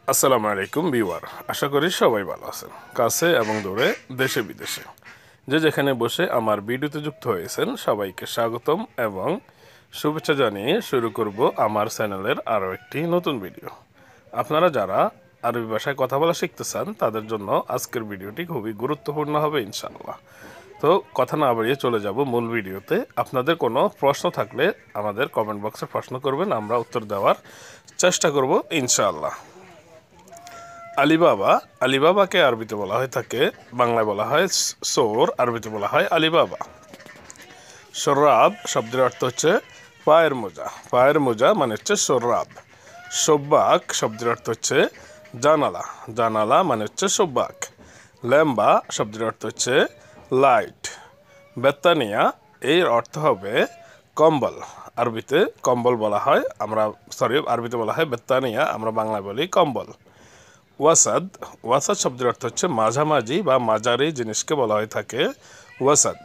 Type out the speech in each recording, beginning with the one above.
আসসালামু আলাইকুম ভিউয়ার, আশা করি সবাই ভালো আছেন। কাছে এবং দূরে, দেশে বিদেশে যে যেখানে বসে আমার ভিডিওতে যুক্ত হয়েছেন সবাইকে স্বাগতম এবং শুভেচ্ছা জানিয়ে শুরু করব আমার চ্যানেলের আরও একটি নতুন ভিডিও। আপনারা যারা আরবি ভাষায় কথা বলা শিখতে চান তাদের জন্য আজকের ভিডিওটি খুবই গুরুত্বপূর্ণ হবে ইনশাআল্লাহ। তো কথা না বাড়িয়ে চলে যাব মূল ভিডিওতে। আপনাদের কোনো প্রশ্ন থাকলে আমাদের কমেন্ট বক্সে প্রশ্ন করবেন, আমরা উত্তর দেওয়ার চেষ্টা করব ইনশাআল্লাহ। আলিবাবা, আলিবাবাকে আরবিতে বলা হয় থাকে, বাংলায় বলা হয় সোর, আরবিতে বলা হয় আলিবাবা। সোর্রাব শব্দের অর্থ হচ্ছে পায়ের মোজা, পায়ের মোজা মানে হচ্ছে সোর্রাব। সোব্বাক শব্দের অর্থ হচ্ছে জানালা, জানালা মানে হচ্ছে সোব্বাক। ল্যাম্বা শব্দের অর্থ হচ্ছে লাইট। বেত্তানিয়া এর অর্থ হবে কম্বল, আরবিতে কম্বল বলা হয়, আরবিতে বলা হয় বেত্তানিয়া, আমরা বাংলায় বলি কম্বল। ওয়াসাদ, ওয়াসাদ শব্দের অর্থ হচ্ছে মাঝামাঝি বা মাঝারি জিনিসকে বলা হয়ে থাকে ওয়াসাদ।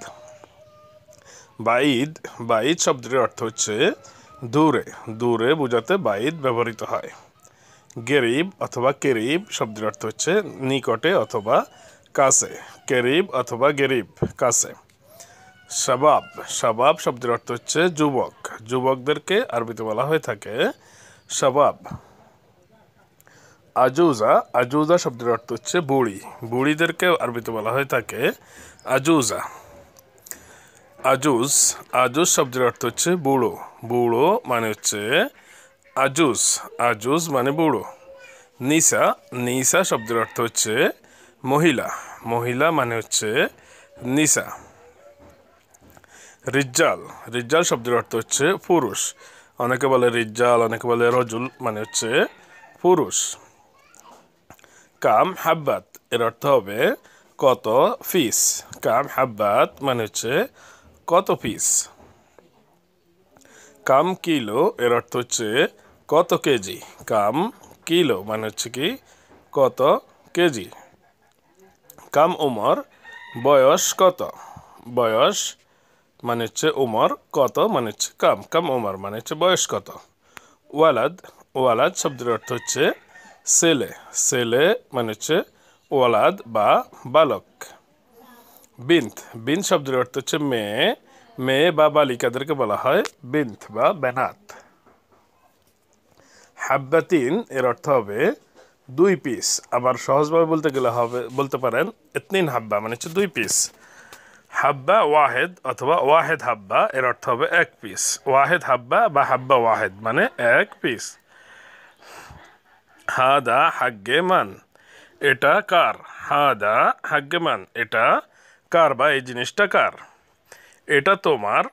বাইদ, বাইদ শব্দের অর্থ হচ্ছে দূরে, দূরে বোঝাতে বাইদ ব্যবহৃত হয়। গেরিব অথবা কেরিব শব্দের অর্থ হচ্ছে নিকটে অথবা কাছে, কেরিব অথবা গেরিব কাছে। শাবাব, শাবাব শব্দের অর্থ হচ্ছে যুবক, যুবকদেরকে আরবিতে বলা হয়ে থাকে শাবাব। আজুজা, আজুজা শব্দের অর্থ হচ্ছে বুড়ি, বুড়িদেরকে আরবিতে বলা হয়ে থাকে আজুজা। আজুজ, আজুজ শব্দের অর্থ হচ্ছে বুড়ো, বুড়ো মানে হচ্ছে আজুজ, আজুজ মানে বুড়ো। নিসা, নিসা শব্দের অর্থ হচ্ছে মহিলা, মহিলা মানে হচ্ছে নিসা। রিজ্জাল, রিজ্জাল শব্দের অর্থ হচ্ছে পুরুষ, অনেকে বলে রিজ্জাল, অনেকে বলে রজুল, মানে হচ্ছে পুরুষ। কাম হাব্বাত এর অর্থ হবে কত পিস, কাম হাব্বাত মানে হচ্ছে কত পিস। কাম কিলো এর অর্থ হচ্ছে কত কেজি, কাম কিলো মানে হচ্ছে কি কত কেজি। কাম উমর বয়স কত, বয়স মানে হচ্ছে উমর, কত মানে হচ্ছে কাম, কাম উমর মানে হচ্ছে বয়স কত। ওয়ালাদ, ওয়ালাদ শব্দের অর্থ হচ্ছে ছেলে, ছেলে মানে হচ্ছে ওয়ালাদ বা বালক। বিন্ত, বিন্ত শব্দের অর্থ হচ্ছে মেয়ে, মেয়ে বা বালিকাদেরকে বলা হয় বিন্ত বা বেনাত। হাব্বাতিন এর অর্থ হবে দুই পিস, আবার সহজভাবে বলতে গেলে হবে বলতে পারেন ইতনিন হাব্বা মানে হচ্ছে দুই পিস। হাব্বা ওয়াহেদ অথবা ওয়াহেদ হাব্বা এর অর্থ হবে এক পিস, ওয়াহেদ হাব্বা বা হাব্বা ওয়াহেদ মানে এক পিস। হাদা হাগ্গে মান, এটা কার, হাদা হাগ্গে মান এটা কার বা এই জিনিসটা কার, এটা তোমার।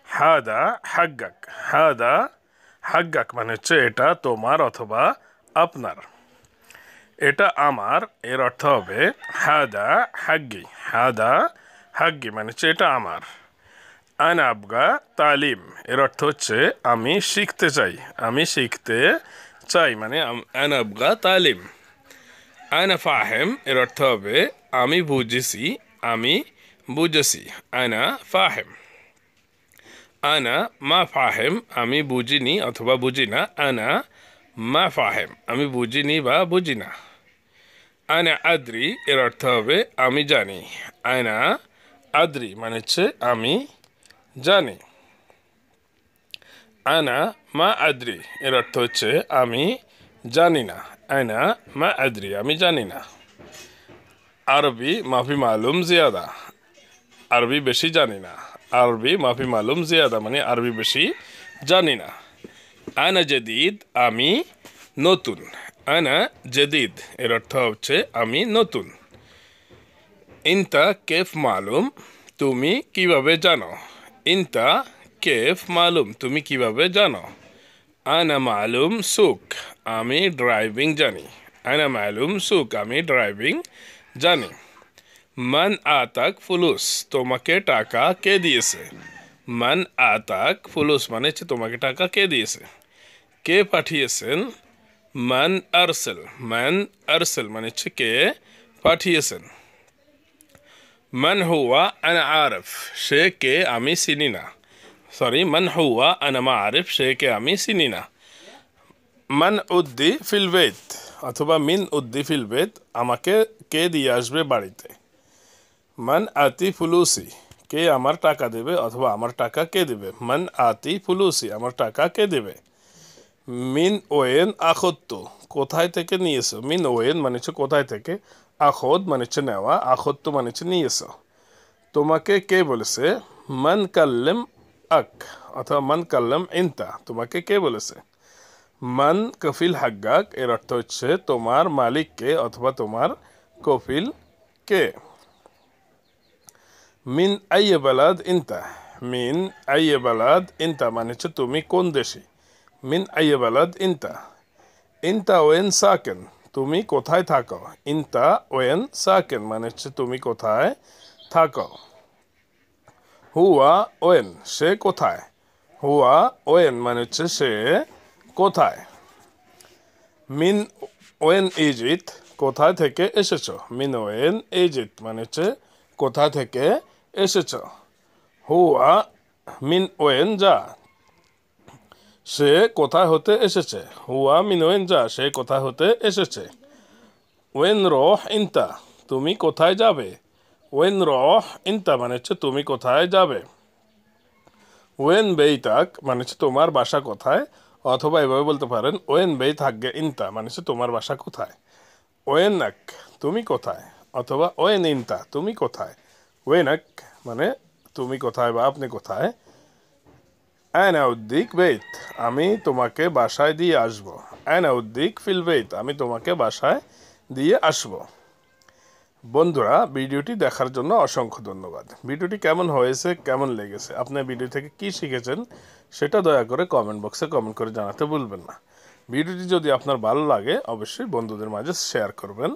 হাদা হাগ্গাক, হাদা হাগ্গাক মানে হচ্ছে এটা তোমার অথবা আপনার। এটা আমার এর অর্থ হবে হাদা হাগ্গি, হাদা হাগ্গি মানে হচ্ছে এটা আমার। আনা আবগা তালিম এর অর্থ হচ্ছে আমি শিখতে চাই, আমি শিখতে চাই মানে আনা আবগা তালিম। আনা ফাহেম এর অর্থ হবে আমি বুঝেছি, আমি বুঝেছি, আনা ফাহেম। আনা মা ফাহেম আমি বুঝিনি অথবা বুঝি না, আনা মা ফাহেম আমি বুঝিনি বা বুঝি না। আনা আদ্রি এর অর্থ হবে আমি জানি, আনা আদ্রি মানে হচ্ছে আমি জানি। আনা মা আদ্রি এর অর্থ হচ্ছে আমি জানি না, আনা মা আদ্রি আমি জানি না। আরবি মাফি মালুম জিয়াদা, আরবি বেশি জানি না, আরবি মাফি মালুম জিয়াদা মানে আরবি বেশি জানি না। আনা জদিদ আমি নতুন, আনা জদিদ এর অর্থ হচ্ছে আমি নতুন। ইনতা কেফ মালুম তুমি কিভাবে জানো, ইনতা কেফ মালুম তুমি কিভাবে জানো। আনা মালুম সুক আমি ড্রাইভিং জানি, আনা মালুম সুক আমি ড্রাইভিং জানি। মান আতাক ফুলুস তোমাকে টাকা কে দিয়েছে, মান আতাক ফুলুস মানে হচ্ছে তোমাকে টাকা কে দিয়েছে। কে পাঠিয়েছেন, মান আরসেল, মান আরসেল মানে হচ্ছে কে পাঠিয়েছেন। মান হুয়া আনা আরিফ সে কে আমি চিনি না, মান হুয়া আনা মা আরিফ সে কে আমি চিনি না। মান উদ্দি ফিল বেত অথবা মিন উদ্দি ফিল বেত, আমাকে কে দিয়ে আসবে বাড়িতে। মান আতি ফুলুসি, কে আমার টাকা দেবে অথবা আমার টাকা কে দেবে। মান আতি ফুলুসি, আমার টাকা কে দেবে। মিন ওয়েন আখত্তু, কোথায় থেকে নিয়েছো। মিন ওয়েন মানে হচ্ছে কোথায় থেকে, আখদ মানে হচ্ছে নেওয়া, আখত্তু মানে হচ্ছে নিয়েছো। তোমাকে কে বলেছে। মান কাল্লেম আক, অথবা মান কাল্লেম ইনতা, তোমাকে কে বলেছে। মান কফিল হাগ্গাক, এর অর্থ হচ্ছে তোমার মালিক কে অথবা তোমার কফিল কে। মিন আইয়ে বালাদ ইনতা, মিন আইয়ে বালাদ ইনতা মানে হচ্ছে তুমি কোন দেশি। মিন আইয়ে বালাদ ইনতা। ইনতা ওয়েন সাকেন, তুমি কোথায় থাকো। ইনতা ওয়েন সাকেন মানে হচ্ছে তুমি কোথায় থাকো। হুয়া ওয়েন, সে কোথায়। হুয়া ওয়েন মানে হচ্ছে সে কোথায়। মিন ওয়েন ইজিত, কোথায় থেকে এসেছো। মিন ওয়েন ইজিত মানে হচ্ছে কোথা থেকে এসেছো। হুয়া মিন ওয়েন যা, সে কোথায় হতে এসেছে। হুয়া মিন ওয়েন যা, সে কোথায় হতে এসেছে। ওয়েন রহ ইনতা, তুমি কোথায় যাবে। ওয়েন রহ ইনতা মানে হচ্ছে তুমি কোথায় যাবে। ওয়েন বেইতাক মানে হচ্ছে তোমার বাসা কোথায়, অথবা এভাবে বলতে পারেন ওয়েন বেই থাকবে ইনতা মানে হচ্ছে তোমার বাসা কোথায়। ওয়েন এক, তুমি কোথায়, অথবা ওয়েন ইনতা তুমি কোথায়। ওয়েন এক মানে তুমি কোথায় বা আপনি কোথায়। আয়না উদ্দিক বেত, আমি তোমাকে বাসায় দিয়ে আসবো। আয়না উদ্দিক ফিল বেত, আমি তোমাকে বাসায় দিয়ে আসবো। বন্ধুরা, ভিডিওটি দেখার জন্য অসংখ্য ধন্যবাদ। ভিডিওটি কেমন হয়েছে, কেমন লেগেছে, আপনার ভিডিও থেকে কি শিখেছেন সেটা দয়া করে কমেন্ট বক্সে কমেন্ট করে জানাতে ভুলবেন না। ভিডিওটি যদি আপনার ভালো লাগে অবশ্যই বন্ধুদের মাঝে শেয়ার করবেন,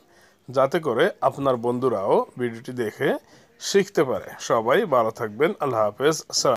যাতে করে আপনার বন্ধুরাও ভিডিওটি দেখে শিখতে পারে। সবাই ভালো থাকবেন। আল্লাহ হাফেজ।